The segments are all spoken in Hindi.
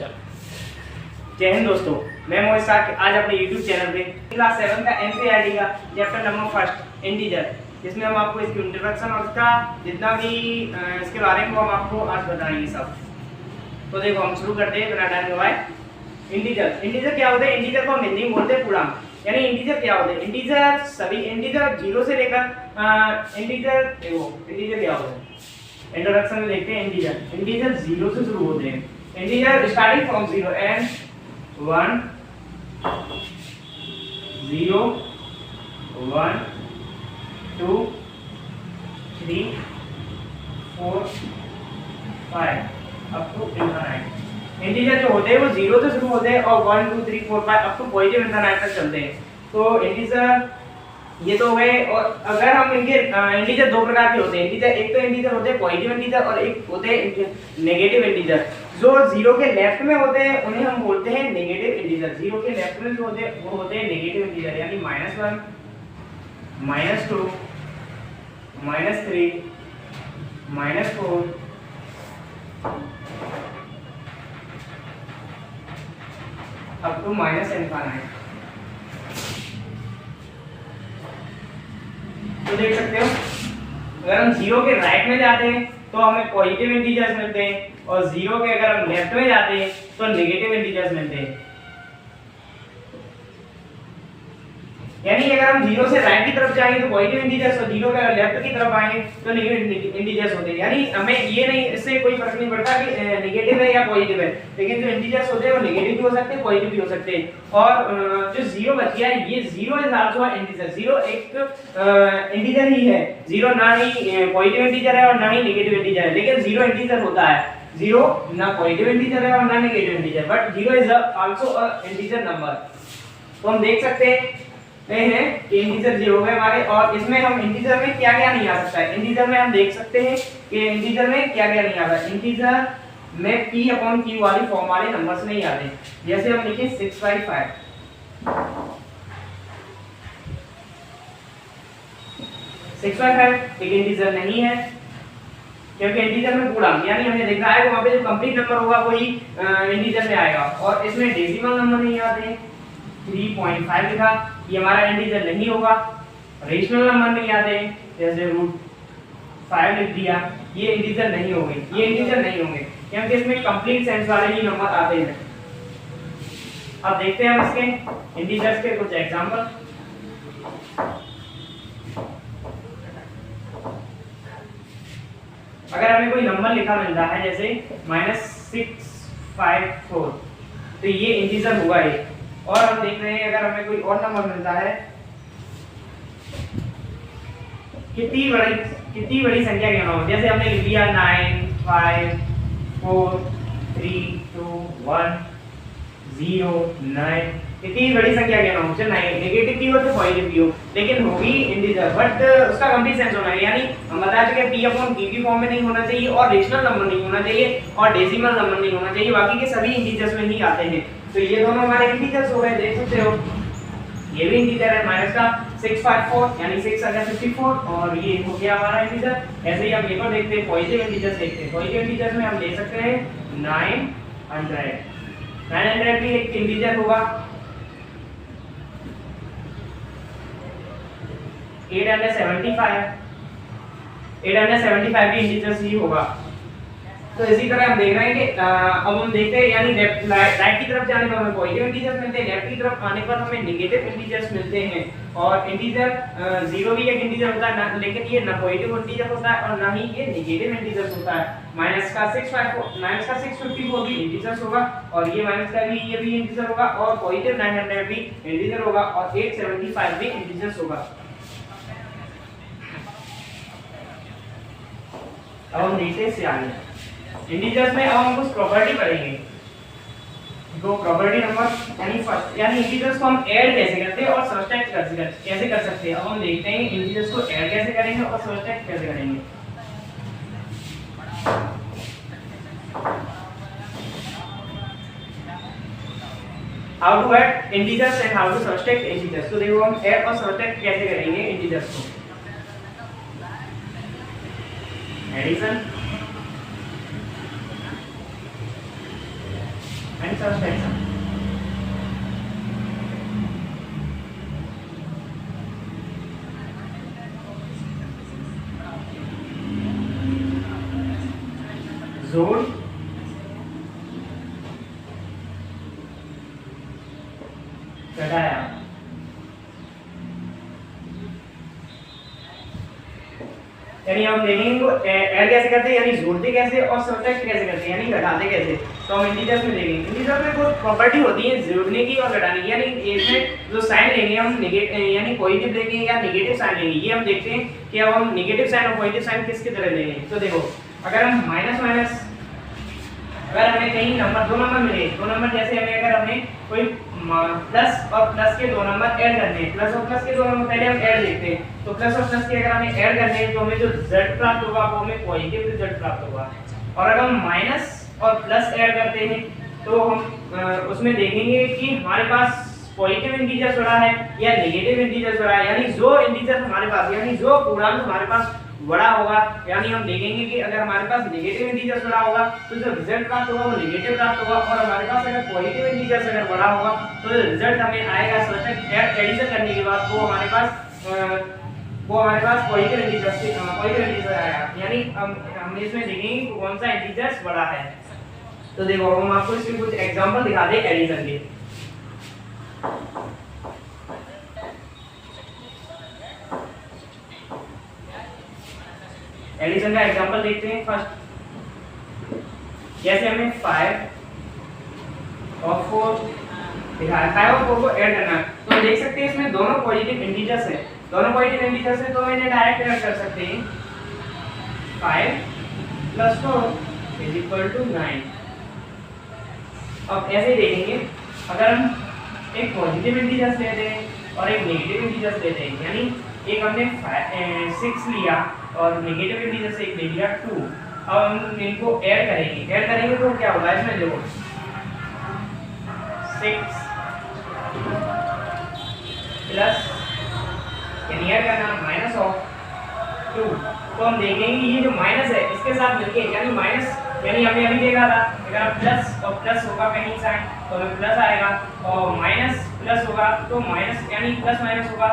चलो जय हिंद दोस्तों, मैं मोहित साहब आज अपने YouTube चैनल पे क्लास 7 का NCERT का चैप्टर नंबर फर्स्ट इंटीजर, जिसमें हम आपको इसकी इंट्रोडक्शन और उसका जितना भी इसके बारे में हम आपको आज बताएंगे सब। तो देखो हम शुरू करते हैं बिना टाइम गवाए। इंटीजर क्या होता है? इंटीजर को हम हिंदी में बोलते हैं पूर्णांक। यानी इंटीजर क्या होता है? इंटीजर सभी इंटीजर 0 से लेकर इंटीजर क्या होता है? इंट्रोडक्शन में देखते हैं। इंटीजर 0 से शुरू होते हैं। Integer starting from 0 and 1 0 1 2 3 4 5 up to infinite. Integer जो होते हैं वो 0 से शुरू होते हैं और 1 2 3 4 5 अप टू पॉजिटिव इनफाइनाइट तक चलते हैं। तो इंटीजर ये तो हो गए। और अगर हम इनके इंटीजर दो प्रकार के होते हैं। इंटीजर एक तो इंटीजर होते हैं पॉजिटिव इंटीजर और एक होते हैं नेगेटिव इंटीजर। जो 0 के लेफ्ट में होते हैं उन्हें हम बोलते हैं नेगेटिव इंटीजर। 0 के लेफ्ट में जो होते हैं वो होते हैं नेगेटिव इंटीजर, यानी -1 -2 -3 -4 अप टू -इनफाइनाइट। तो देख सकते हो अगर हम 0 के राइट में जाते हैं तो हमें पॉजिटिव इंटीजर्स मिलते हैं और 0 के अगर हम लेफ्ट में जाते हैं तो नेगेटिव इंटीजर्स मिलते हैं। यानी अगर हम 0 से राइट की तरफ जाएंगे तो पॉजिटिव इंटीजर्स और 0 के अगर लेफ्ट की तरफ आएंगे तो नेगेटिव इंटीजर्स होते हैं। यानी हमें ये नहीं, इससे कोई फर्क नहीं पड़ता कि नेगेटिव है या पॉजिटिव है, लेकिन जो इंटीजर्स होते हैं वो नेगेटिव भी हो सकते हैं पॉजिटिव भी हो सकते हैं। और जो 0 बच गया है ये 0 इज आल्सो इंटीजर। 0 एक इंटीजर ही है। 0 ना ही पॉजिटिव इंटीजर है और ना ही नेगेटिव इंटीजर है, लेकिन 0 इंटीजर होता है। 0 ना पॉजिटिव इंटीजर है और ना negative integer, but 0 is also a integer number. तो हम देख सकते हैं कि इंटीजर 0 है हमारे। और इसमें हम इंटीजर में क्या क्या नहीं आ सकता है। इंटीजर में हम देख सकते हैं कि इंटीजर में क्या क्या नहीं आता है। इंटीजर में p/q वाली फॉर्म वाले नंबर्स नहीं आते। जैसे हम लिखें 6/5, 6/5 एक इंटीजर नहीं है, क्योंकि इंटीजर में पूर्णांक यानी हमने देखा है वहां पे जो कंप्लीट नंबर होगा वही इंटीजर में आएगा। और इसमें डेसिमल नंबर नहीं आते हैं। 3.5 लिखा, ये हमारा इंटीजर नहीं होगा। रेशनल नंबर नहीं आते, जैसे √5 लिख दिया, ये इंटीजर नहीं होंगे। ये इंटीजर नहीं होंगे क्योंकि इसमें कंप्लीट सेंस वाले ही नंबर आते हैं। अब देखते हैं हम इसके इंटीजर्स के कुछ एग्जांपल। अगर हमें कोई नंबर लिखा मिलता है जैसे -654, तो ये इंटीजर होगा एक। और हम देख रहे हैं अगर हमें कोई और नंबर मिलता है, कितनी बड़ी संख्या क्यों ना हो, जैसे हमने लिख दिया 9 5 4 3 2 1 0 9, इतनी बड़ी संख्या क्यों ना हो, चाहे नेगेटिव की हो तो पॉजिटिव की हो, लेकिन होगी इंटीजर। बट उसका कंप्लीट सेंस होना है। यानी हम बता चुके p/q की फॉर्म में नहीं होना चाहिए और रेशनल नंबर नहीं होना चाहिए और डेसिमल नंबर नहीं होना चाहिए। बाकी के सभी इंटीजर्स में ही आते हैं। तो ये दोनों हमारे इंटीजर्स हो गए, देख सकते हो। ये भी इंटीजर है माइनस का 654, यानी 6 अगर 54, और ये हो गया हमारा इंटीजर। ऐसे ही हम ये पर देखते हैं पॉजिटिव इंटीजर्स देखते हैं। पॉजिटिव इंटीजर्स में हम ले सकते हैं 900 भी एक इंटीजर होगा। 875 भी इंटीजर्स ही होगा। तो इसी तरह हम देख रहे हैं कि अब हम देखते हैं यानी राइट की तरफ जाने पर हमें पॉजिटिव इंटीजर्स मिलते हैं, लेफ्ट की तरफ आने पर हमें नेगेटिव इंटीजर्स मिलते हैं। और इंटीजर 0 भी एक इंटीजर होता है, लेकिन ये ना पॉजिटिव इंटीजर होता है और ना ही ये नेगेटिव इंटीजर्स होता है। -654 भी इंटीजर्स होगा और ये माइनस का भी ये भी इंटीजर होगा और पॉजिटिव 900 भी इंटीजर होगा और 875 भी इंटीजर्स होगा। अब हम देखते हैं इससे आगे इंटीजर्स में। अब हम कुछ प्रॉपर्टी पढ़ेंगे, दो प्रॉपर्टी नंबर यानी फर्स्ट, यानी इंटीजर्स को हम ऐड कैसे करते हैं और सब्ट्रैक्ट कैसे कर सकते हैं। अब हम देखते हैं इंटीजर्स को ऐड कैसे करेंगे और सब्ट्रैक्ट कैसे करेंगे। How to add integers and how to subtract integers. तो देखो हम ऐड और सब्ट्रैक्ट कैसे करेंगे इंटीजर्स को। Addition and subtraction. जोड़ घटाया। यानी हम देखेंगे ऐड कैसे करते हैं, यानी जोड़ते कैसे और सब्ट्रैक्ट कैसे करते हैं, यानी घटाते कैसे। तो हम इंटीजर्स में देखेंगे। इंटीजर में कुछ प्रॉपर्टी होती है जोड़ने की और घटाने की, यानी इसमें जो साइन लेंगे हम नेगेटिव यानी पॉजिटिव लेंगे या नेगेटिव साइन लेंगे, ये हम देखते हैं कि अब हम नेगेटिव साइन और पॉजिटिव साइन किसकी तरह लेंगे। तो देखो अगर हम माइनस माइनस, अगर हमें कहीं नंबर दो नंबर मिले, दो नंबर जैसे हमें अगर हमें कोई प्लस और प्लस के दो नंबर ऐड करने हैं, प्लस और प्लस के दो नंबर पहले हम ऐड देखते हैं। तो प्लस और प्लस के अगर हमें ऐड करने हैं तो हमें जो रिजल्ट प्राप्त होगा वो हमें पॉजिटिव रिजल्ट प्राप्त होगा। और अगर हम माइनस और प्लस ऐड करते हैं तो हम उसमें देखेंगे कि हमारे पास पॉजिटिव इंटीजर बड़ा है या नेगेटिव इंटीजर बड़ा है, यानी जो इंटीजर हमारे पास यानी जो पूर्णांक हमारे पास बड़ा होगा, यानी हम देखेंगे कि अगर हमारे पास नेगेटिव इंटीजर बड़ा होगा तो जो रिजल्ट प्राप्त होगा वो नेगेटिव प्राप्त होगा, और हमारे पास अगर पॉजिटिव इंटीजर अगर बड़ा होगा तो रिजल्ट हमें आएगा सब्ट्रैक्ट एडिशन करने के बाद वो हमारे पास पॉजिटिव इंटीजर आएगा। यानी हम इसमें देखेंगे कौन सा इंटीजर बड़ा है। तो देखो हम आपको इसके कुछ एग्जांपल दिखा दें एडिशन के। एडिशन का एग्जांपल देखते हैं। फर्स्ट जैसे हमें 5 और 4 दिखाया, 5 और 4 को ऐड करना है तो देख सकते हैं इसमें दोनों पॉजिटिव इंटीजर्स हैं, दोनों पॉजिटिव इंटीजर्स हैं तो मैंने डायरेक्ट ऐड कर सकते हैं 5 + 4 = 9। अब ऐसे देखेंगे अगर हम एक पॉजिटिव इंटीजर्स लेते हैं और एक नेगेटिव इंटीजर्स लेते हैं, यानी एक हमने 6 लिया और नेगेटिव इंटीजर से एक ले लिया 2। अब हम इनको ऐड करेंगे तो क्या होगा इसमें देखो 6 प्लस यानी ऐड करना माइनस ऑफ 2। तो हम देखेंगे ये जो माइनस है इसके साथ मिलके यानी माइनस, यानी हमने अभी देखा था अगर प्लस और प्लस होगा कहीं साइन तो हमें प्लस आएगा, और माइनस प्लस होगा तो माइनस यानी प्लस माइनस होगा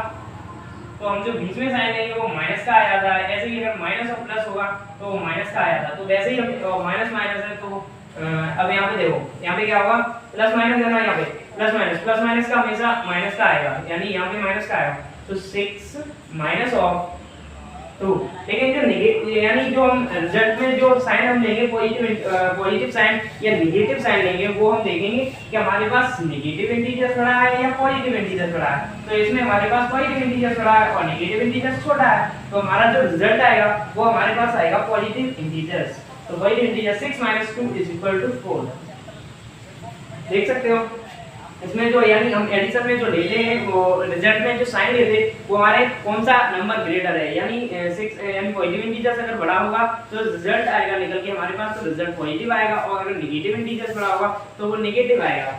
तो हम जो बीच में साइन लेंगे वो माइनस का आया था। ऐसे ही अगर माइनस और प्लस होगा तो माइनस का आया था। तो वैसे ही हम माइनस माइनस है तो अब यहाँ पे देखो यहाँ पे क्या होगा प्लस माइनस है ना, यहाँ पे प्लस माइनस का हमेशा माइनस का आएगा, यानी यहाँ पे माइनस का आएगा तो 6 माइनस ऑफ 2। लेकिन जो नेगेटिव यानी जो हम रिजल्ट में जो साइन हम लेंगे पॉजिटिव साइन या नेगेटिव साइन लेंगे वो हम देखेंगे कि हमारे पास नेगेटिव इंटीजर बड़ा है या पॉजिटिव इंटीजर बड़ा है। तो इसमें हमारे पास पॉजिटिव इंटीजर बड़ा है और नेगेटिव इंटीजर छोटा है, तो हमारा जो रिजल्ट आएगा वो हमारे पास आएगा पॉजिटिव इंटीजर्स। तो पॉजिटिव इंटीजर 6 - 2 = 4। देख सकते हो इसमें जो यानी हम एडिशन में जो लेते हैं वो रिजल्ट में जो साइन लेते हैं वो हमारे कौन सा नंबर ग्रेटर है, यानी 6 यानी पॉजिटिव इंटीजर अगर बड़ा होगा तो रिजल्ट आएगा निकल के हमारे पास, तो रिजल्ट पॉजिटिव आएगा, और अगर नेगेटिव इंटीजर बड़ा होगा तो वो नेगेटिव आएगा।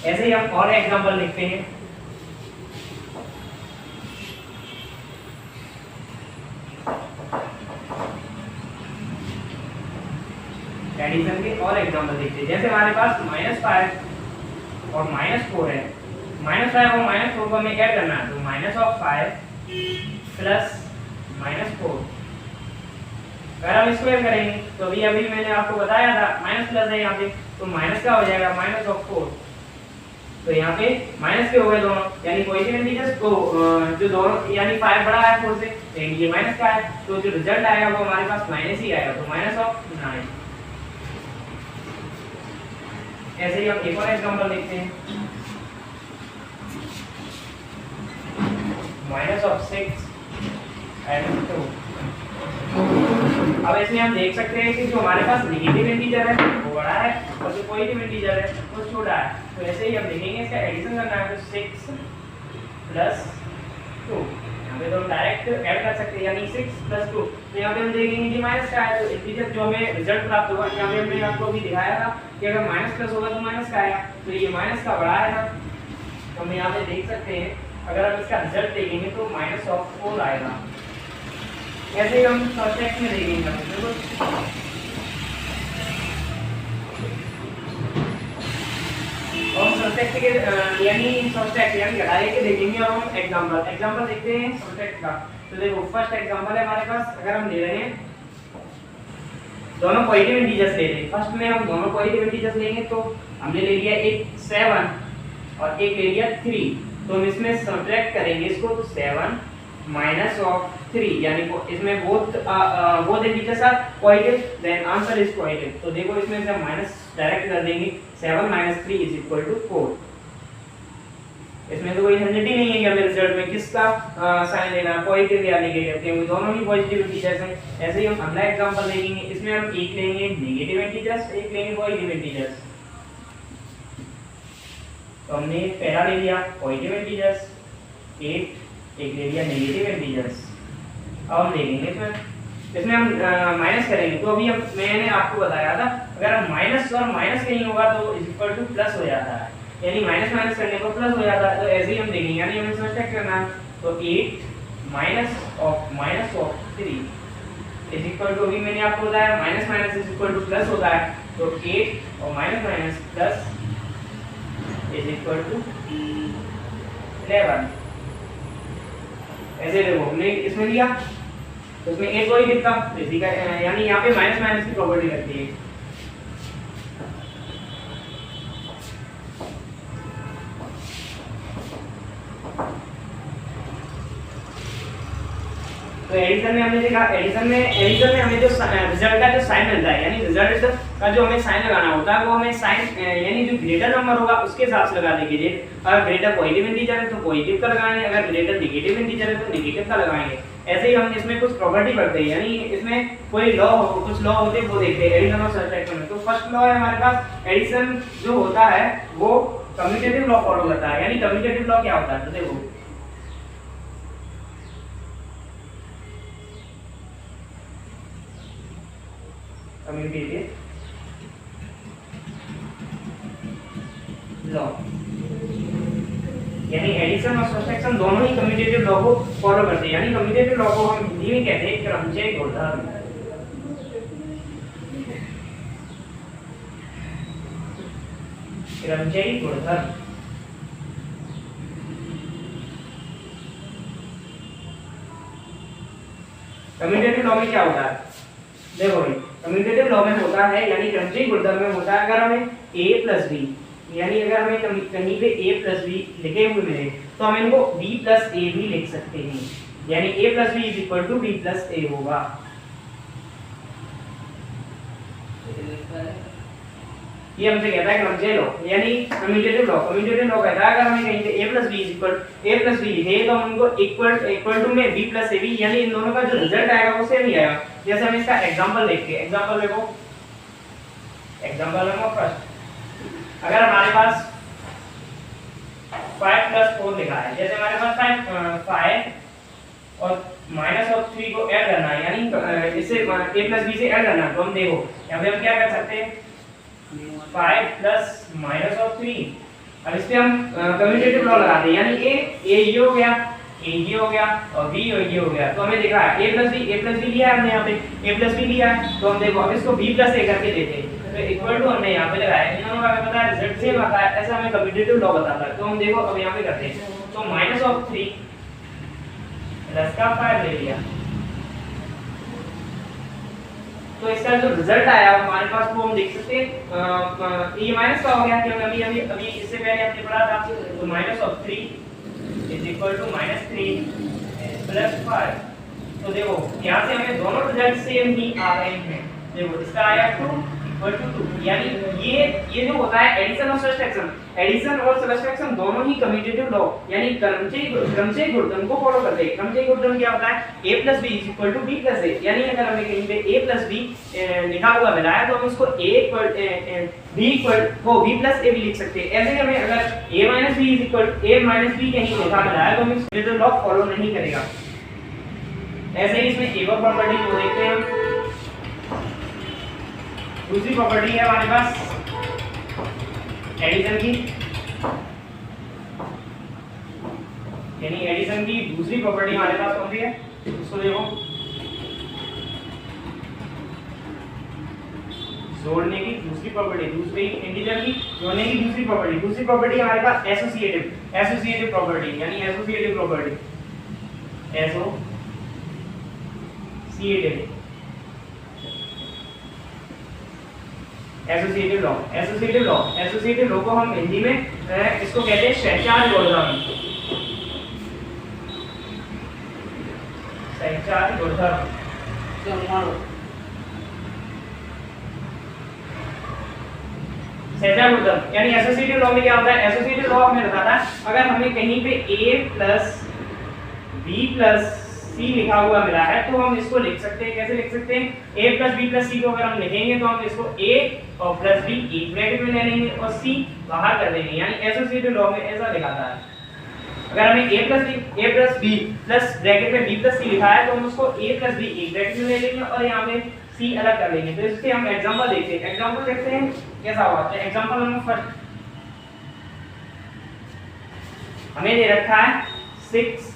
ऐसे ही हम और एग्जांपल लिखते हैं। एडिशन के और एग्जांपल देखते हैं। जैसे हमारे पास -5 और -4 है, -5 और -4 को हमें ऐड करना है तो -5 प्लस -4 अगर हम इसको ऐड करेंगे तो अभी मैंने आपको बताया था माइनस प्लस है यहाँ पे तो माइनस का हो जाएगा -4। तो यहाँ पे माइनस के हो गए दोनों, यानी पॉजिटिव इंटीजर्स को जो दोनों यानी 5 बड़ा है 4 से, ये माइनस का है तो जो रिजल्ट आएगा वो हमारे पास माइनस ही आएगा, तो -9। ऐसे ही हम एक और एग्जांपल देखते हैं। -6 and 2। अब इसमें हम देख सकते हैं कि जो हमारे पास नेगेटिव इंटीजर है वो बड़ा है और जो पॉजिटिव इंटीजर है वो छोटा है। तो ऐसे ही हम देखेंगे इसका एडिशन करना है तो 6 + 2 यहाँ पे तो हम डायरेक्ट ऐड कर सकते हैं, यानी 6 + 2। तो यहाँ पे हम देखेंगे कि माइनस का है तो इंटीजर जो हमें रिजल्ट प्राप्त होगा, यहाँ पे हमने आपको अभी दिखाया था कि अगर माइनस प्लस होगा तो माइनस का आएगा, तो ये माइनस का बड़ा है ना, तो हम यहाँ पे देख सकते हैं अगर हम इसका रिजल्ट देखेंगे तो -4 आएगा। ऐसे ही हम सब्ट्रैक्ट में देखेंगे। सबट्रैक्ट के यानी सबट्रैक्ट यानी घटाए के देखेंगे और हम एग्जांपल देखते हैं सबट्रैक्ट का। तो देखो फर्स्ट एग्जांपल है हमारे पास, अगर हम ले रहे हैं दोनों पॉजिटिव इंटीजर्स ले रहे हैं, फर्स्ट में हम दोनों पॉजिटिव इंटीजर्स लेंगे तो हमने ले लिया एक 7 और एक ले लिया 3, तो हम इसमें सबट्रैक्ट करेंगे इसको, तो 7 माइनस ऑफ 3 यानी इसमें both integers are positive, then answer is positive. तो देखो इसमें से हम माइनस डायरेक्ट कर देंगे, 7 माइनस 3 इज इक्वल टू 4। इसमें तो कोई झंझट ही नहीं है कि हमें रिजल्ट में किसका साइन लेना है, पॉजिटिव या नेगेटिव, क्योंकि दोनों ही पॉजिटिव इंटीजर्स हैं। ऐसे ही हम अगला एग्जांपल देखेंगे, इसमें हम एक लेंगे नेगेटिव इंटीजर्स, एक लेंगे पॉजिटिव इंटीजर्स। तो हमने पहला ले लिया पॉजिटिव इंटीजर्स 8, एक ले लिया नेगेटिव इंटीजर्स। अब हम देखेंगे इसमें हम माइनस करेंगे, तो अभी मैंने आपको बताया था अगर हम माइनस और माइनस कहीं होगा तो इज इक्वल टू प्लस हो जाता है, यानी माइनस माइनस करने पर प्लस हो जाता है। तो ऐसे ही हम देखेंगे, यानी हमें सबट्रैक्ट करना है, तो 8 minus of 3 is equal to, अभी मैंने आपको बताया minus minus is equal to plus होता है, तो 8 और minus minus plus is equal to 11। ऐसे देखो हमने इसमें लिया तो इसमें एक कोई दिखता, इसी का यानी यहाँ पे माइनस माइनस की प्रॉपर्टी लगती है। तो एडिशन में हमने देखा, एडिशन में हमें जो रिजल्ट का जो साइन मिलता है, यानी रिजल्ट का जो हमें साइन लगाना होता है वो हमें साइन यानी जो ग्रेटर नंबर होगा उसके हिसाब से लगा देंगे। अगर ग्रेटर पॉजिटिव इंटीजर है तो पॉजिटिव का लगाएंगे, अगर ग्रेटर नेगेटिव इंटीजर है तो नेगेटिव का लगाएंगे। ऐसे ही हम इसमें कुछ प्रॉपर्टी पढ़ते हैं, यानी इसमें कोई लॉ कुछ लॉ होते हैं वो देखते हैं एडिशन और सबट्रैक्शन में। तो फर्स्ट लॉ है हमारे पास, एडिशन जो होता है वो कम्यूटेटिव लॉ फॉलो करता है। यानी कम्यूटेटिव लॉ क्या होता है, तो देखो कम्यूटेटिव लॉ यानी एडिशन और सबट्रैक्शन दोनों ही कम्यूटेटिव लॉ को फॉलो करते हैं। यानी कम्यूटेटिव लॉ को हम हिंदी में कहते हैं क्रमचय गुणधर्म। क्रमचय गुणधर्म कम्यूटेटिव लॉ में क्या होता है, देखो भाई कम्यूटेटिव लॉ में होता है यानी क्रमचय गुणधर्म में होता है, अगर हमें a प्लस b यानी अगर हमें कहीं पे a प्लस b लिखे हुए मिले तो हम इनको b प्लस a भी लिख सकते हैं, यानी a plus b is equal to b plus a होगा। ये हमसे कहता है क्रमचय लॉ यानी कम्यूटेटिव लॉ। कम्यूटेटिव लॉ कहता है अगर हमें कहीं पे a प्लस b लिखे तो हम इनको इक्वल टू में b प्लस a भी, यानी इन दोनों का जो रिजल्ट आएगा वो सेम ही आएगा। जैसे हम इसका एग्जांपल देखते हैं, एग्जांपल देखो, एग्जांपल नंबर फर्स्ट, अगर हमारे पास 5 प्लस 4 लिखा है, जैसे हमारे पास 5 और माइनस ऑफ 3 को ऐड करना है, यानी इससे a प्लस b से ऐड करना है, तो हम देखो यहाँ पे हम क्या कर सकते हैं 5 प्लस माइनस ऑफ 3। अब इस पे हम कम्यूटेटिव लॉ लगाते हैं, यानी a ये हो गया, a ये हो गया और b ये हो गया। तो हमें दिख रहा है a प्लस b लिया है हमने, यहाँ पे a प्लस b लिया है, तो हम देखो अब इसको b प्लस a करके देते हैं, तो इक्वल टू हमने यहाँ पे लगाया, इन दोनों का हमें पता है रिजल्ट सेम आता है, ऐसा हमें कम्यूटेटिव लॉ बताता है। तो हम देखो अब यहाँ पे करते हैं, तो माइनस ऑफ 3 प्लस का 5 ले लिया, तो इसका जो रिजल्ट आया हमारे पास वो हम देख सकते हैं ये माइनस का हो गया, क्योंकि अभी इससे पहले हमने पढ़ा था, तो minus of 3 is equal to minus 3 plus 5। तो देखो यहाँ से हमें दोनों रिजल्ट सेम ही आ रहे हैं, देखो इसका आया 2 इक्वल टू 2, यानी ये जो होता है एडिशन और सबट्रैक्शन, एडिशन और सबट्रैक्शन दोनों ही कम्यूटेटिव लॉ यानी क्रमचय गुणधर्म को फॉलो करते हैं। क्रमचय गुणधर्म क्या होता है, a plus b is equal to b plus a, यानी अगर हमें कहीं पे a प्लस b लिखा हुआ मिला है तो हम इसको b प्लस a भी लिख सकते हैं। ऐसे ही हमें अगर a minus b is equal a minus b कहीं लिखा मिला है तो हम इस कम्यूटेटिव लॉ फॉलो नहीं करेगा। ऐसे ही इसमें एक और प्रॉपर्टी जो देखते हैं, दूसरी प्रॉपर्टी है हमारे पास एडिशन की, यानी एडिशन की दूसरी प्रॉपर्टी हमारे पास कौन सी है, उसको देखो जोड़ने की दूसरी प्रॉपर्टी, दूसरी इंटीजर की जोड़ने की दूसरी प्रॉपर्टी हमारे पास एसोसिएटिव प्रॉपर्टी, यानी एसोसिएटिव प्रॉपर्टी, एसोसिएटिव लॉ को हम हिंदी में इसको कहते हैं सहचार गुणधर्म, यानी एसोसिएटिव लॉ में क्या होता है, एसोसिएटिव लॉ हमें बताता है अगर हमें कहीं पे a plus b plus c लिखा हुआ मिला है तो हम इसको लिख सकते हैं, कैसे लिख सकते हैं, a plus b plus c को अगर हम लिखेंगे तो हम इसको a और प्लस b एक ब्रैकेट में ले लेंगे और c बाहर कर देंगे, यानी एसोसिएटिव लॉ में ऐसा लिखाता है। अगर हमें a plus b plus bracket में b प्लस c लिखा है तो हम उसको a प्लस b एक ब्रैकेट में ले लेंगे और यहाँ पे c अलग कर लेंगे। तो इसके हम एग्जांपल देखते हैं कैसा हुआ। तो एग्जांपल नंबर फर्स्ट हमें दे रखा है 6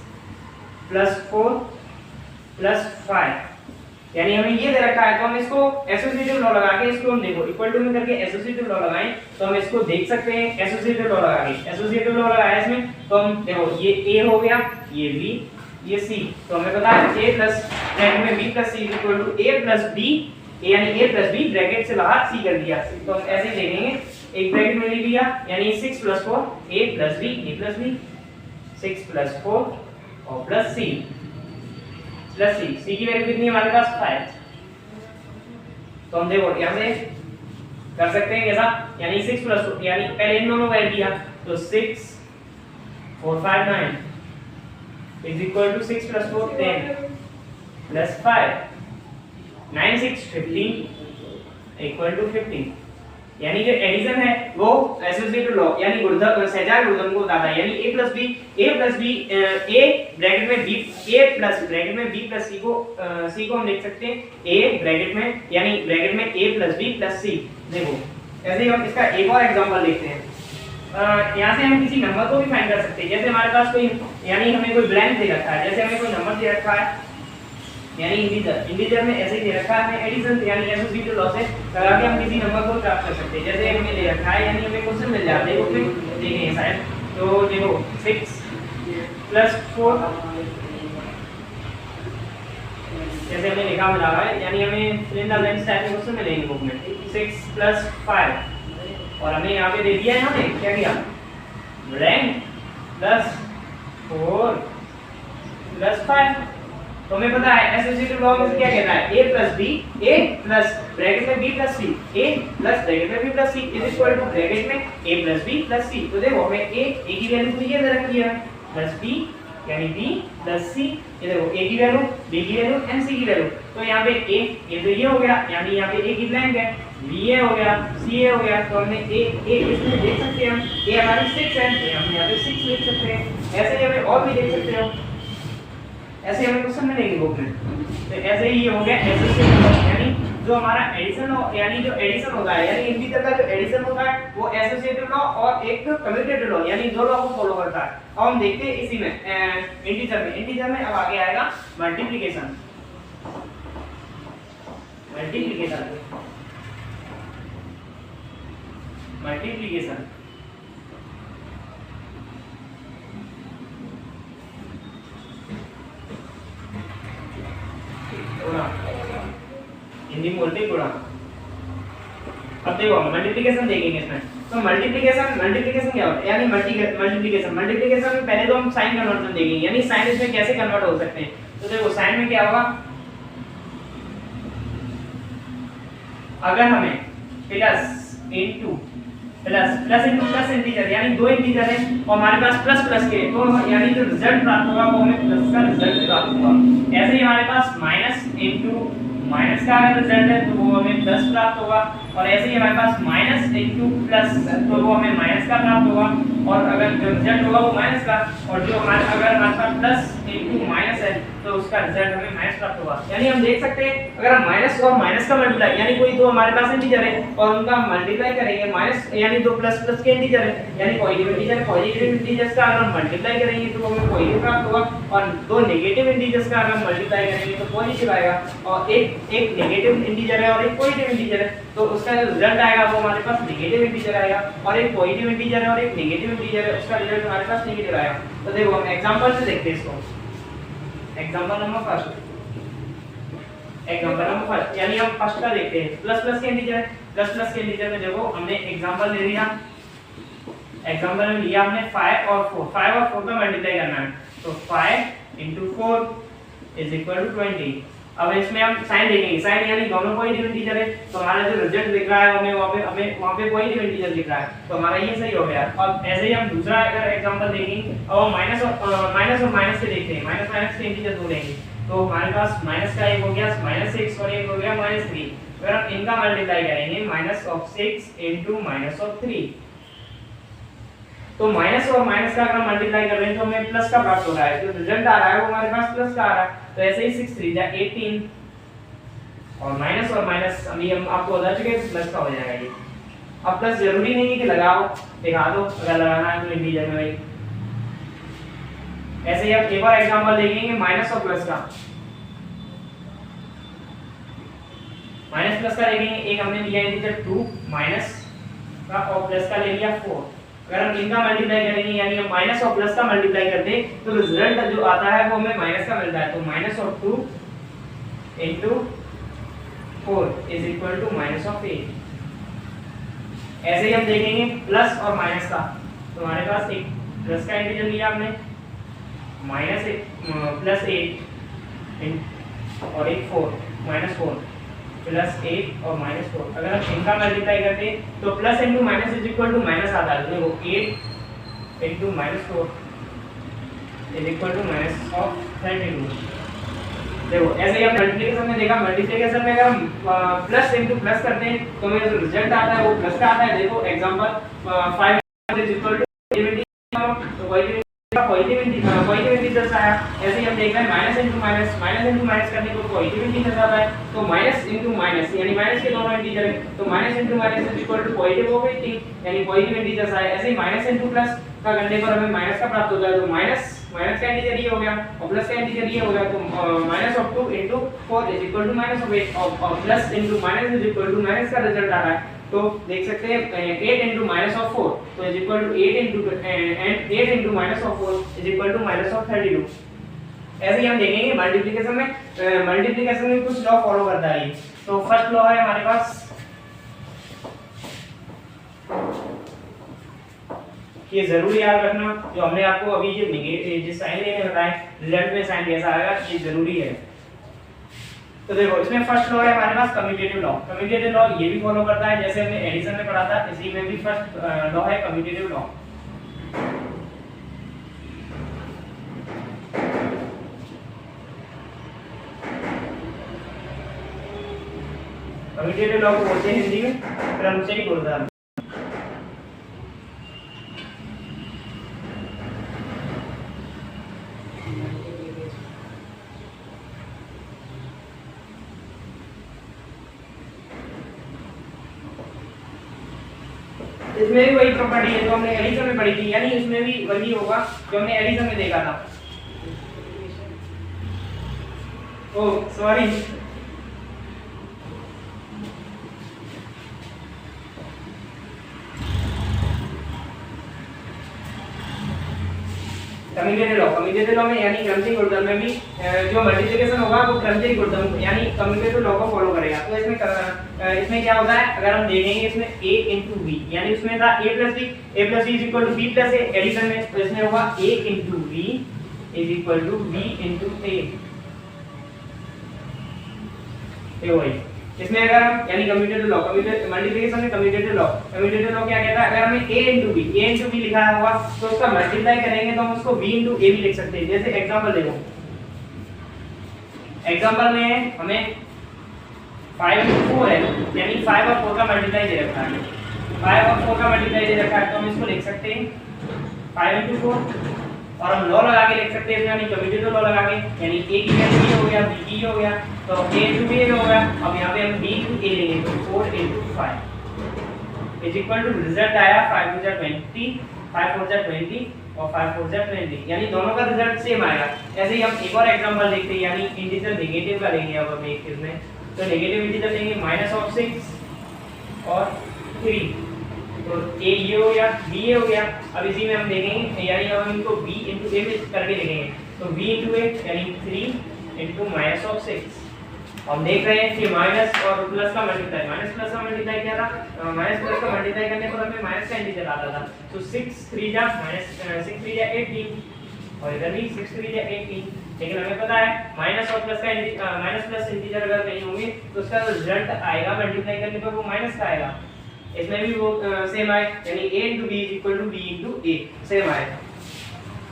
प्लस 4 प्लस 5, यानी हमें ये दे रखा है तो हम इसको एसोसिएटिव लॉ लगा के इसको हम देखो इक्वल टू में करके एसोसिएटिव लॉ लगाएं तो हम इसको देख सकते हैं। एसोसिएटिव लॉ लगा के एसोसिएटिव लॉ लगाया इसमें तो हम देखो ये a हो गया, ये b, ये c, तो हमें पता है a प्लस ब्रैकेट में b plus c equal to a plus b, यानी a प्लस b ब्रैकेट से बाहर c कर दिया। तो हम ऐसे ही लिखेंगे, एक ब्रैकेट में लिख लिया, यानी 6 plus 4 a plus b 6 plus 4 और प्लस c की वैल्यू कितनी है हमारे पास 5। तो हम देखो यहाँ से कर सकते हैं कैसा, यानी 6 प्लस 4, यानी पहले इन दोनों को ऐड किया तो 6 4 5 9 is equal to 6 plus 4 10 plus 5 9 6 15 equal to 15, यानी जो एडिशन है वो एसोसिएटिव लॉ यानी सहचार गुणधर्म को बताता है, यानी a plus b a bracket में b प्लस c को हम लिख सकते हैं a ब्रैकेट में, यानी ब्रैकेट में a plus b plus c। देखो ऐसे ही हम इसका एक और एग्जांपल देखते हैं। यहाँ से हम किसी नंबर को भी फाइंड कर सकते हैं, जैसे हमारे पास कोई, यानी हमें कोई ब्लैंक दे रखा है, जैसे हमें कोई नंबर दे रखा है, यानी इंटीजर में ऐसे ही दे रखा है, हमें एडिशन यानी एसोसिएटिव लॉ से लगा के हम किसी नंबर को प्राप्त कर सकते हैं। जैसे हमें दे रखा है, यानी हमें क्वेश्चन मिल जाता है, उसमें देखेंगे शायद, तो देखो 6 प्लस 4, जैसे हमें लिखा मिला है, यानी हमें fill in the blanks type के क्वेश्चन मिलेंगे बुक में, 6 प्लस 5 और हमें यहाँ पे दे दिया है, यहाँ पे क्या किया, ब्लैंक प्लस 4 प्लस 5। तो हमें पता है एसोसिएटिव लॉ में क्या कहता है, a plus b a plus bracket में b plus c a plus bracket में b plus c is equal to bracket में a plus b plus c। तो देखो हमें a की वैल्यू तो ये दे रखी है प्लस b, यानी b प्लस c, ये देखो a की वैल्यू b की वैल्यू एंड c की वैल्यू। तो यहाँ पे a ये तो ये हो गया, यानी यहाँ पे a की ब्लैंक है, b ये हो गया, c ये हो गया, तो हमने a इसमें देख सकते हैं हम, a हमारी 6 है, हम यहाँ पे 6 लिख सकते हैं। ऐसे ही हमें और भी देख सकते हो, ऐसे हमें क्वेश्चन मिलेंगे बुक में। तो ऐसे ही ये हो गया एसोसिएटिव लॉ, यानी जो हमारा एडिशन हो, यानी जो एडिशन होता है, यानी इंटीजर का जो एडिशन होता है वो एसोसिएटिव लॉ और एक कम्यूटेटिव लॉ, यानी दो लॉ को फॉलो करता है। अब हम देखते हैं इसी में इंटीजर में अब आगे आएगा मल्टीप्लिकेशन। हिंदी में बोलते हैं गुणा। अब देखो मल्टीप्लिकेशन देखेंगे इसमें, तो मल्टीप्लिकेशन क्या होता है, यानी मल्टीप्लिकेशन में पहले तो हम साइन कन्वर्जन देखेंगे, यानी साइन इसमें कैसे कन्वर्ट हो सकते हैं। तो देखो साइन में क्या होगा, अगर हमें प्लस इंटू प्लस इंटीजर, यानी दो इंटीजर है और हमारे पास प्लस के, तो यानी जो रिजल्ट प्राप्त होगा वो हमें प्लस का रिजल्ट प्राप्त होगा। ऐसे ही हमारे पास माइनस इंटू माइनस का अगर रिजल्ट है तो वो हमें प्लस प्राप्त होगा, और ऐसे ही हमारे पास माइनस इंटू प्लस तो वो हमें माइनस का प्राप्त होगा, और अगर जो रिजल्ट होगा वो माइनस का, और जो अगर हमारे पास प्लस इंटू माइनस है तो उसका रिजल्ट हमें माइनस प्राप्त होगा। यानी हम देख सकते हैं अगर हम माइनस और माइनस का मल्टीप्लाई, यानी कोई दो हमारे पास इंटीजर है और उनका मल्टीप्लाई करेंगे माइनस, यानी दो प्लस प्लस के इंटीजर है, यानी पॉजिटिव इंटीजर्स का अगर हम मल्टीप्लाई करेंगे तो हमें पॉजिटिव प्राप्त होगा, और दो नेगेटिव इंटीजर्स का अगर हम मल्टीप्लाई करेंगे तो पॉजिटिव आएगा, और एक नेगेटिव इंटीजर है और एक पॉजिटिव इंटीजर है तो उसका जो रिजल्ट आएगा वो हमारे पास नेगेटिव इंटीजर आएगा, और एक पॉजिटिव इंटीजर है और एक नेगेटिव इंटीजर है उसका रिजल्ट हमारे पास नेगेटिव आएगा। तो देखो हम एग्जांपल से देखते हैं इसको। एग्जांपल नंबर फर्स्ट, यानी हम फर्स्ट का देखते हैं, प्लस प्लस के इंटीजर में देखो हमने एग्जांपल ले लिया, एग्जांपल में लिया हमने 5 और 4 का मल्टीप्लाई करना है, तो 5 * 4 = 20। अब इसमें हम साइन देखेंगे, साइन यानी दोनों पॉजिटिव इंटीजर है तो हमारा जो रिजल्ट दिख रहा है हमें वहां पे पॉजिटिव इंटीजर दिख रहा है तो हमारा ये सही हो गया। अब ऐसे ही हम दूसरा अगर एग्जांपल देखेंगे और माइनस और माइनस के देखते हैं, माइनस के इंटीजर दो लेंगे तो हमारे पास माइनस का एक हो गया -6 और एक हो गया -3, अगर हम इनका मल्टीप्लाई करेंगे -6 * -3, तो माइनस और माइनस का अगर मल्टीप्लाई कर रहे हैं तो हमें प्लस का प्राप्त हो रहा है, जो रिजल्ट आ रहा है वो हमारे पास प्लस का आ रहा है। तो ऐसे ही 6 × 3 = 18, और माइनस अभी हम आपको बता चुके हैं प्लस का हो जाएगा ये। अब प्लस जरूरी नहीं है कि लगाओ, दिखा दो अगर लगाना है तो इंटीजर में भाई। ऐसे ही आप एक और एग्जांपल देखेंगे माइनस और प्लस का, माइनस प्लस का देखेंगे, एक हमने लिया इंटीजर 2 माइनस का और प्लस का ले लिया 4, अगर हम इनका मल्टीप्लाई करेंगे यानी हम माइनस और प्लस का मल्टीप्लाई करते हैं तो रिजल्ट जो आता है वो हमें माइनस का मिलता है, तो -2 * 4 = -8। ऐसे ही हम देखेंगे प्लस और माइनस का, तो हमारे पास एक प्लस का इंटीजर लिया हमने +8 और एक 4 -4 +8 और -4, अगर हम इनका मल्टीप्लाई करते हैं तो प्लस इंटू माइनस = माइनस आता है, देखो 8 * -4 = -32। देखो ऐसे ही हम मल्टीप्लिकेशन में देखा, मल्टीप्लिकेशन में अगर हम प्लस इंटू प्लस करते हैं तो हमें जो रिजल्ट आता है वो प्लस का आता है। देखो एग्जांपल 5 = 70, तो पॉजिटिव इंटीजर्स आया। ऐसे ही हम देख रहे हैं माइनस इंटू माइनस करने को पॉजिटिव इंटीजर्स आता है, तो माइनस इंटू माइनस यानी माइनस के दोनों इंटीजर है तो माइनस इंटू माइनस पॉजिटिव हो गई थी, यानी पॉजिटिव इंटीजर्स आए। ऐसे ही माइनस इंटू प्लस का करने पर हमें माइनस का प्राप्त होता है, तो माइनस का इंटीजर ये हो गया और प्लस का इंटीजर ये हो गया, तो -2 * 4 = -8 और प्लस इंटू माइनस माइनस का रिजल्ट आ रहा है। तो देख सकते हैं 8 * -4 तो = 8 * -4 = -32। ऐसे ही हम देखेंगे मल्टीप्लिकेशन में कुछ लॉ फॉलो करता है ये। तो फर्स्ट लॉ है हमारे पास, ये जरूर याद रखना, जो हमने आपको अभी जो साइन लेने बताए रिजल्ट में साइन कैसा आएगा ये जरूरी है। तो देखो इसमें फर्स्ट लॉ है हमारे पास कम्यूटेटिव लॉ ये भी फॉलो करता है, जैसे हमने एडिशन में पढ़ा था इसी में भी फर्स्ट लॉ है कम्यूटेटिव लॉ। कम्यूटेटिव लॉ को बोलते हैं हिंदी में, फिर हम उसे ही बोलते हैं। इसमें भी वही प्रॉपर्टी है जो हमने एडिशन में पढ़ी थी, यानी इसमें भी वही होगा जो हमने एडिशन में देखा था। ओह सॉरी, कम्यूटेटिव लॉ में यानी क्रमचयी गुणधर्म में भी जो मल्टीप्लिकेशन होगा वो क्रमचयी गुणधर्म यानी कम्यूटेटिव लॉ को फॉलो करेगा। तो इसमें क्या होता है, अगर हम देखेंगे इसमें a * b यानी उसमें था a + b = b + a, addition में तो इसमें होगा a * b = b * a। ये वही इसमें अगर हम यानी कम्यूटेटिव लॉ मल्टीप्लिकेशन में कम्यूटेटिव लॉ क्या कहता है, अगर हमें a * b लिखा हुआ तो उसका मल्टीप्लाई करेंगे तो हम उसको b * a भी लिख सकते हैं। जैसे एग्जांपल देखो, एग्जांपल में हमें 5 * 4 है यानी 5 और 4 का मल्टीप्लाई दे रखा है, 5 और 4 का मल्टीप्लाई दे रखा है तो हम इसको लिख सकते हैं 5 * 4 और हम लॉ लगा के लिख सकते हैं, यानी कम्यूटेटिव लॉ लगा के, यानी a की वैल्यू ये हो गया, b की ये हो गया, तो a into b हो गया। अब यहाँ पे हम b into a लेंगे, तो 4 into 5 is equal to result आया 5 4 20, 5 4 20 और 5 4 20, यानी दोनों का रिजल्ट सेम आएगा। ऐसे ही हम एक और एग्जांपल देखते हैं, यानी इंटीजर नेगेटिव का लेंगे अब हम एक केस में, तो नेगेटिव इंटीजर लेंगे -6 और 3, तो a ये हो गया, b ये हो गया। अब इसी में हम देखेंगे, यानी अब हम इनको b into a में करके लिखेंगे, तो b into a यानी 3 into -6। हम देख रहे हैं कि माइनस और प्लस का मल्टीप्लाई, माइनस प्लस का मल्टीप्लाई क्या था, माइनस प्लस का मल्टीप्लाई करने पर हमें माइनस का इंटीजर आता था, तो 6 3 जा -6 3 जा 18 और इधर भी 6 3 जा 18। लेकिन हमें पता है माइनस और प्लस का माइनस प्लस इंटीजर अगर नहीं होंगे तो उसका रिजल्ट आएगा मल्टीप्लाई करने पर वो माइनस का आएगा। इसमें भी वो सेम आए, यानी a into b is equal to b into a same आए।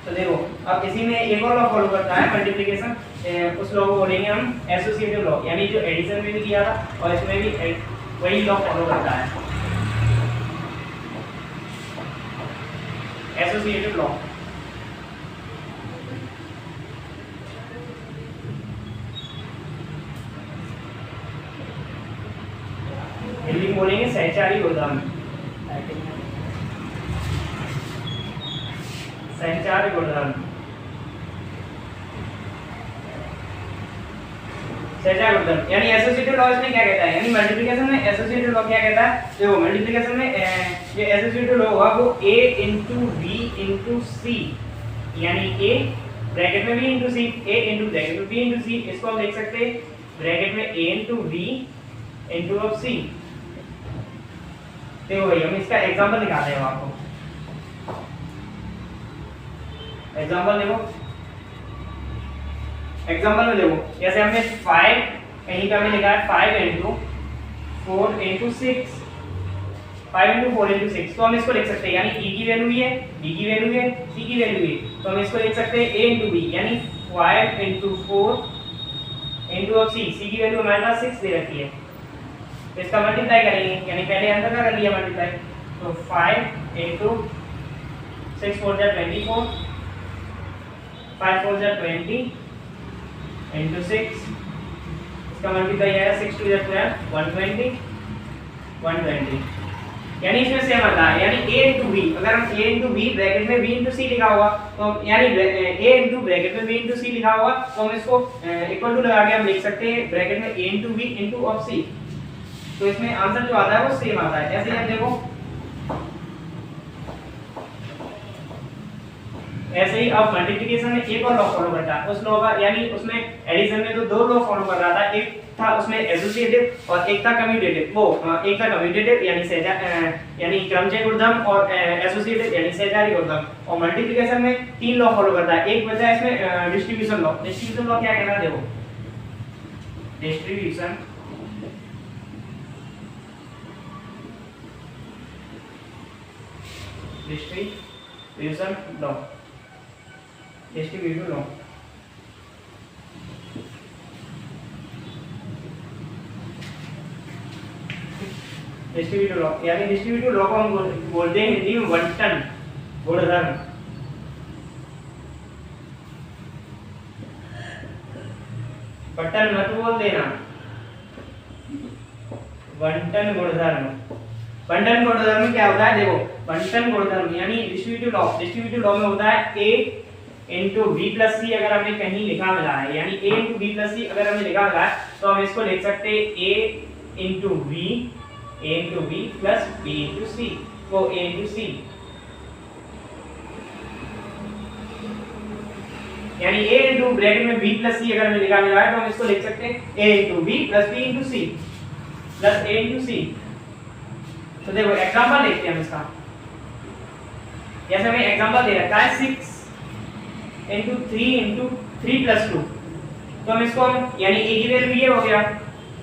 तो देखो अब इसी में एक और लॉ फॉलो करता है मल्टीप्लिकेशन, उस लॉ को बोलेंगे हम एसोसिएटिव लॉ, यानी जो एडिशन में भी किया था और इसमें भी वही लॉ फॉलो करता है, एसोसिएटिव लॉ। हिंदी में बोलेंगे सहचारी गुणधर्म, सहचारी गुणधर्म, सहचारी गुणधर्म, यानी एसोसिएटिव लॉ इसमें क्या कहता है, यानी मल्टीप्लिकेशन में एसोसिएटिव लॉ क्या कहता है, देखो मल्टीप्लिकेशन में ये एसोसिएटिव लॉ होगा वो a into b into c, यानी a ब्रैकेट में b into c, a into bracket में b into c, इसको हम लिख सकते हैं ब्रैकेट में a into b into of c। देखो भाई हम इसका एग्जांपल दिखाते हैं आपको, एग्जांपल देखो, एग्जांपल में देखो जैसे हमने 5 कहीं का भी लिखा है 5 into 4 into 6, 5 into 4 into 6, तो हम इसको लिख सकते हैं, यानी e की वैल्यू ये, b की वैल्यू ये, c की वैल्यू ये, तो हम इसको लिख सकते हैं a into b, यानी 5 into 4 into of c, c की वैल्यू हमारे पास 6 दे रखी है, तो इसका मल्टीप्लाई करेंगे, यानी पहले अंदर का कर लिया मल्टीप्लाई, तो 5 into 6 4 जा 24, 5 4 जा 20 into 6, इसका मल्टीप्लाई आएगा 6 2 जा 12 120 120, यानी इसमें सेम आता है, यानी a into b, अगर हम a into b ब्रैकेट में b into c लिखा होगा तो यानी a into ब्रैकेट में b into c लिखा होगा तो हम इसको इक्वल टू लगा के हम लिख सकते हैं ब्रैकेट में a into b into of c, तो इसमें आंसर जो आता है वो सेम आता है। ऐसे ही आप देखो, ऐसे ही अब मल्टीप्लिकेशन में एक और लॉ फॉलो करता है, उस लॉ का, यानी उसमें एडिशन में तो दो लॉ फॉलो कर रहा था, एक था उसमें एसोसिएटिव और एक था कम्यूटेटिव, वो एक था कम्यूटेटिव यानी क्रमचय गुणधर्म और एसोसिएटिव यानी सहचारी गुणधर्म, और मल्टीप्लिकेशन में तीन लॉ फॉलो करता है, एक बचा है इसमें डिस्ट्रीब्यूशन लॉ। डिस्ट्रीब्यूशन लॉ क्या कहता है, देखो distribution law, distributive law, distributive law, यानी डिस्ट्रीब्यूटिव लॉ को हम बोलते हैं हिंदी में बंटन गुणधर्म। बंटन मत बोल देना, बंटन गुणधर्म। बंटन गुणधर्म क्या होता है, देखो बंटन गुणधर्म यानी डिस्ट्रीब्यूटिव लॉ में होता है a into b plus c, अगर हमने कहीं लिखा मिला है, यानी a into b plus c अगर हमने लिखा मिला है तो हम इसको लिख सकते हैं a into b plus b into c, तो a into c, यानी a into ब्रैकेट में b plus c अगर हमने लिखा मिला है तो हम इसको लिख सकते हैं a into b plus b into c plus a into c। तो देखो एग्जांपल देखते हैं हम इसका, जैसे हमें एग्जांपल दे रखा है 6 into 3 into 3 plus 2, तो हम इसको यानी a की वैल्यू ये हो गया,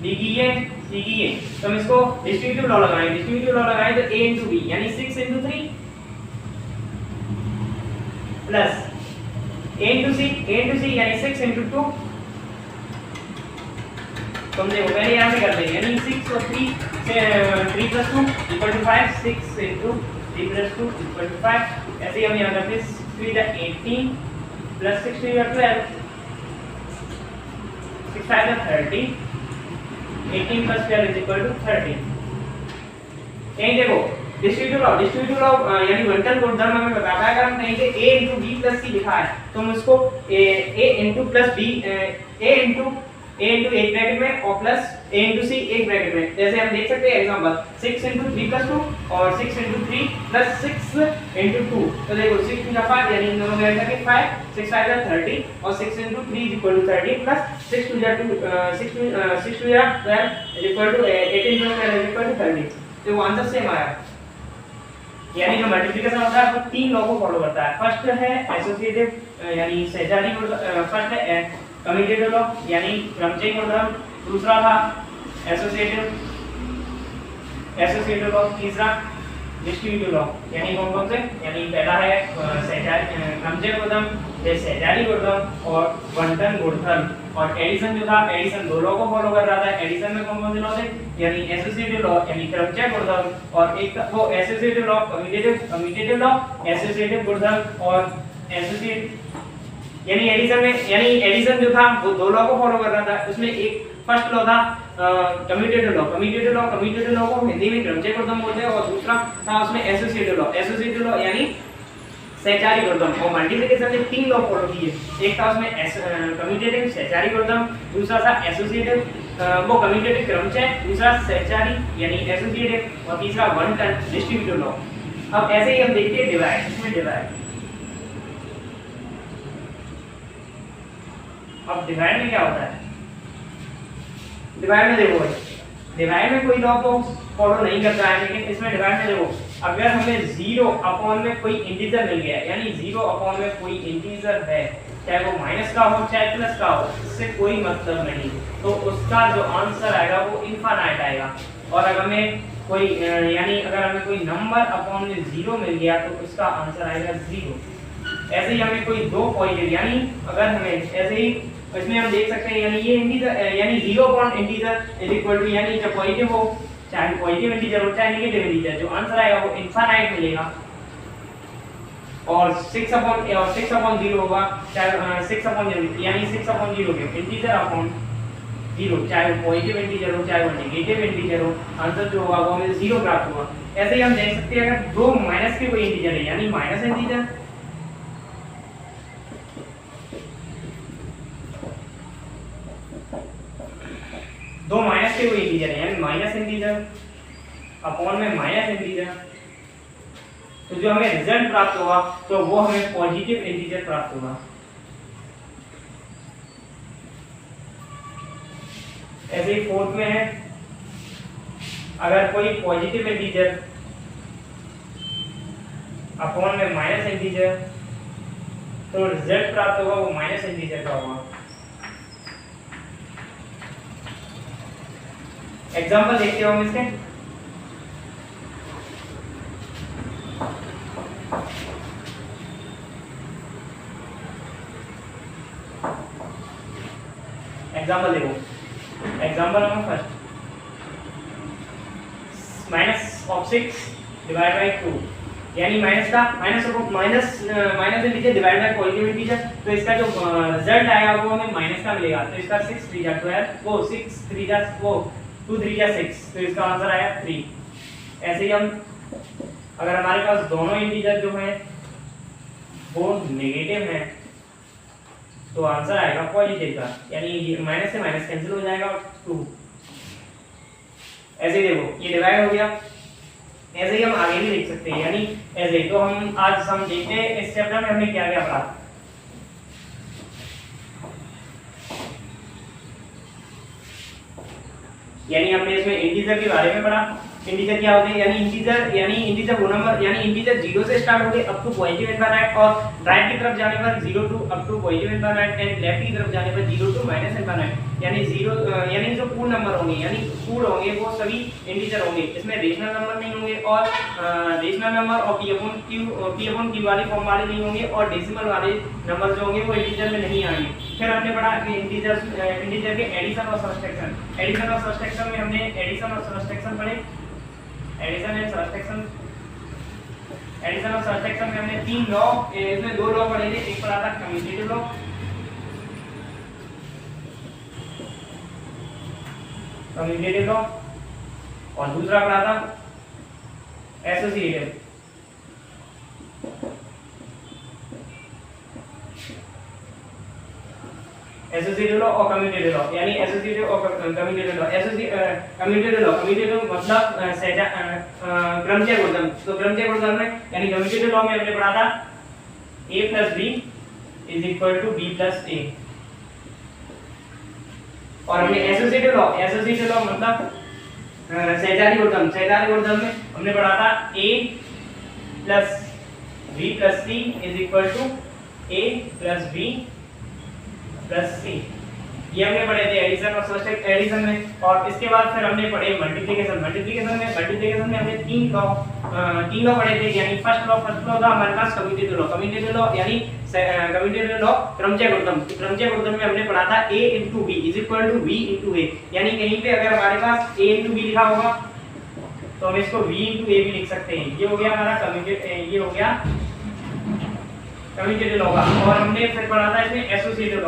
b की ये, c की ये, तो हम इसको डिस्ट्रीब्यूटिव लॉ लगाएंगे, डिस्ट्रीब्यूटिव लॉ लगाएं तो a into b यानी 6 into 3 plus a into c यानी 6 into 2, तो हम देखो पहले यहाँ से करते हैं, यानी 6 और 3 plus 2 equal to 5, 6 into 3 plus 2 equal to 5, ऐसे ही हम यहाँ करते हैं 3 जा 18 प्लस 6 3 जा 12 6 5 जा 30 18 plus 12 is equal to 30। यहीं देखो डिस्ट्रीब्यूटिव लॉ यानी वंटन गुणधर्म हमें बताता है। अगर हम कहीं पे a into b plus c लिखा है तो हम उसको a into plus b a into एक ब्रैकेट में और प्लस a into c एक ब्रैकेट में। जैसे हम देख सकते हैं एग्जांपल 6 into 3 plus 2 और 6 into 3 plus 6 into 2। तो देखो 6 into 5 यानी इन दोनों का ऐड करके 5 6 5 जा 30 और 6 into 3 is equal to 30 plus 6 2 जा 2 6 2 जा 12 is equal to 18 plus 12 is equal to 30। तो वो आंसर सेम आया। यानी जो मल्टीप्लिकेशन होता है वो तीन लॉ को फॉलो करता है। फर्स्ट है एसोसिएटिव यानी सहचारी फर्स्ट है कम्यूटेटिव लॉ यानी क्रमचय गुणधर्म, दूसरा था एसोसिएटिव लॉ, तीसरा डिस्ट्रीब्यूटिव लॉ यानी कौन से यानी पहला है क्रमचय गुणधर्म, सहचारी गुणधर्म और बंटन गुणधर्म। और एडिशन जो था एडिशन दो लॉ को फॉलो कर रहा था। एडिशन में कौन से लॉ थे यानी एसोसिएटिव लॉ यानी क्रमचय गुणधर्म और एक वो associative law commutative law associative गुणधर्म और एसोसिएट यानी एडिशन जो था वो दो लॉ को फॉलो कर रहा था। उसमें एक फर्स्ट लॉ था कम्यूटेटिव लॉ को हिंदी में क्रमचय गुणधर्म बोलते हैं और दूसरा था उसमें एसोसिएटिव लॉ यानी सहचारी गुणधर्म। और मल्टीप्लिकेशन ने तीन लॉ फॉलो किए। एक था उसमें कम्यूटेटिव सहचारी गुणधर्म, दूसरा था एसोसिएटिव वो कम्यूटेटिव क्रमचय, दूसरा सहचारी यानी एसोसिएटिव और तीसरा बंटन डिस्ट्रीब्यूटिव लॉ। अब ऐसे ही हम देखते हैं डिवाइड। इसमें डिवाइड अब डिवाइड में क्या होता है? डिवाइड में देखो डिवाइड में कोई लॉ तो फॉलो नहीं करता है, लेकिन इसमें डिवाइड में देखो अगर हमें 0 अपॉन में कोई इंटीजर मिल गया यानी 0 अपॉन में कोई इंटीजर है चाहे वो माइनस का हो चाहे प्लस का हो इससे कोई मतलब नहीं, तो उसका जो आंसर आएगा वो इनफाइनाइट आएगा। और अगर हमें कोई यानी अगर हमें कोई नंबर अपॉन में 0 मिल गया तो उसका आंसर आएगा 0। ऐसे ही हमें कोई दो पॉजिटिव यानी अगर हमें ऐसे ही इसमें हम देख सकते हैं यानी ये इंटीजर यानी 0 upon integer is equal to यानी जब पॉजिटिव हो चाहे पॉजिटिव इंटीजर हो चाहे नेगेटिव इंटीजर जो आंसर आएगा वो इनफाइनाइट मिलेगा। और 6 अपॉन 0 होगा चाहे 6 अपॉन 0 यानी 6 अपॉन 0 के इंटीजर अपॉन 0 चाहे वो पॉजिटिव इंटीजर हो चाहे वो नेगेटिव इंटीजर हो आंसर जो होगा वो हमें 0 प्राप्त होगा। ऐसे ही हम देख सकते हैं अगर दो माइनस के कोई इंटीजर है यानी माइनस इंटीजर दो माइनस के कोई इंटीजर है यानी माइनस इंटीजर अपॉन में माइनस इंटीजर तो जो हमें रिजल्ट प्राप्त होगा तो वो हमें पॉजिटिव इंटीजर प्राप्त होगा। ऐसे ही फोर्थ में है अगर कोई पॉजिटिव इंटीजर अपॉन में माइनस इंटीजर तो रिजल्ट प्राप्त होगा वो माइनस इंटीजर का होगा। एग्जांपल देखते हो हम इसके एग्जांपल देखो example number first minus of 6 divide by 2 यानी माइनस का minus integer divide by positive integer तो इसका जो रिजल्ट आएगा वो हमें माइनस का मिलेगा। तो इसका 6 3 जा 12 वो 6 3 जा वो 2 3 जा 6 तो इसका आंसर आया 3। ऐसे ही हम अगर हमारे पास दोनों इंटीजर जो हैं वो नेगेटिव हैं तो आंसर आएगा पॉजिटिव का यानी माइनस से माइनस कैंसिल हो जाएगा 2। ऐसे ही देखो ये डिवाइड हो गया। ऐसे ही हम आगे भी देख सकते हैं यानी ऐसे ही तो हम आज हम देखते हैं इस चैप्टर में हमने क्या क्या पढ़ा। यानी हमने इसमें इंटीजर के बारे में पढ़ा। इंटीजर क्या होते हैं यानी इंटीजर वो नंबर यानी इंटीजर 0 से स्टार्ट होके अप टू पॉजिटिव इनफाइनाइट और राइट की तरफ जाने पर 0 to up to positive infinite and left की तरफ जाने पर 0 टू माइनस इनफाइनाइट यानी 0 यानी जो पूर्ण नंबर होंगे यानी पूर्ण होंगे वो सभी इंटीजर होंगे। इसमें रेशनल नंबर नहीं होंगे और रेशनल नंबर और p अपॉन q वाले फॉर्म वाले नहीं होंगे और डेसिमल वाले नंबर जो होंगे वो इंटीजर में नहीं आएंगे। फिर हमने पढ़ा कि इंटीजर के एडिशन और सब्सट्रैक्शन में हमने एडिशन और सब्सट्रैक्शन पढ़े। एडिशन एडिशन और सब्ट्रैक्शन में हमने 3 लॉ, इसमें 2 लॉ पढ़े थे। एक पढ़ा था कम्यूटेटिव लॉ, और दूसरा पढ़ा था एसोसिएटिव। एसोसिएटिव लॉ और कम्यूटेटिव लॉ, यानी एसोसिएटिव और कम्यूटेटिव लॉ। कम्यूटेटिव मतलब क्रमचय गुणधर्म। तो क्रमचय गुणधर्म में यानी कम्यूटेटिव लॉ में हमने पढ़ा था a + b = b + a। और हमने एसोसिएटिव लॉ मतलब सहचारी गुणधर्म में हमने पढ़ा था a + b + c = a + b + c। ये हमने पढ़े थे एडिशन और सब्ट्रैक्शन एडिशन में। और इसके बाद फिर हमने पढ़े मल्टीप्लिकेशन में हमने 3 लॉ पढ़े थे। यानी फर्स्ट लॉ था हमारे पास कम्यूटेटिव लॉ यानी कम्यूटेटिव लॉ क्रमचय गुणधर्म में हमने पढ़ा था a * b = v * a। यानी कहीं पे अगर हमारे पास a * b लिखा होगा तो हम इसको v * a भी लिख सकते हैं। ये हो गया हमारा कम्यूटेटिव लॉ का। और हमने फिर पढ़ा था इसमें एसोसिएटिव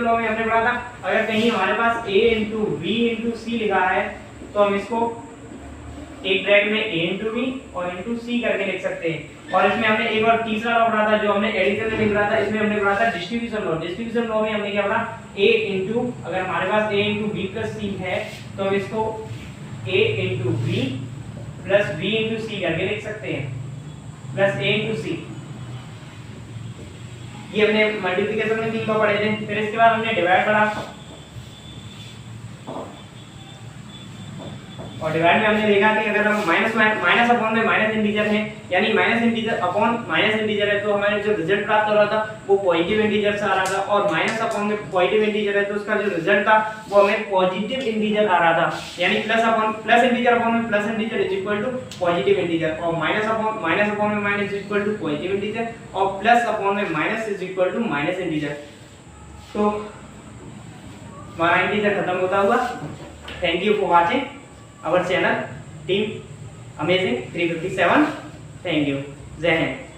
लॉ में हमने पढ़ा था अगर कहीं हमारे पास a * v * c लिखा है तो हम इसको एक ब्रैकेट में a * b और * c करके लिख सकते हैं। और इसमें हमने एक और तीसरा लॉ पढ़ा था जो हमने एडिशन में लिख रहा था। इसमें हमने पढ़ा था डिस्ट्रीब्यूशन लॉ में हमने क्या पढ़ा अगर हमारे पास a * b + c है तो हम इसको a * b + b * c करके लिख सकते हैं, प्लस a * c। ये हमने मल्टीप्लिकेशन में 3 लॉ पढ़े थे। फिर इसके बाद हमने डिवाइड पढ़ा, और डिवाइड में हमने देखा कि अगर हम माइनस अपॉन में माइनस इंटीजर है, यानी minus integer upon minus integer है तो हमारे जो रिजल्ट प्राप्त हो रहा था वो पॉजिटिव इंटीजर से आ रहा था। और माइनस अपॉन में पॉजिटिव इंटीजर है तो उसका जो रिजल्ट था वो हमें पॉजिटिव इंटीजर आ रहा था। यानी प्लस इंटीजर अपॉन में प्लस इंटीजर = पॉजिटिव इंटीजर, और माइनस अपॉन में माइनस = पॉजिटिव इंटीजर, और प्लस अपॉन में माइनस = माइनस इंटीजर। तो हमारा इंटीजर खत्म होता हुआ। Thank you for watching our channel team amazing 357। thank you, जय हिंद।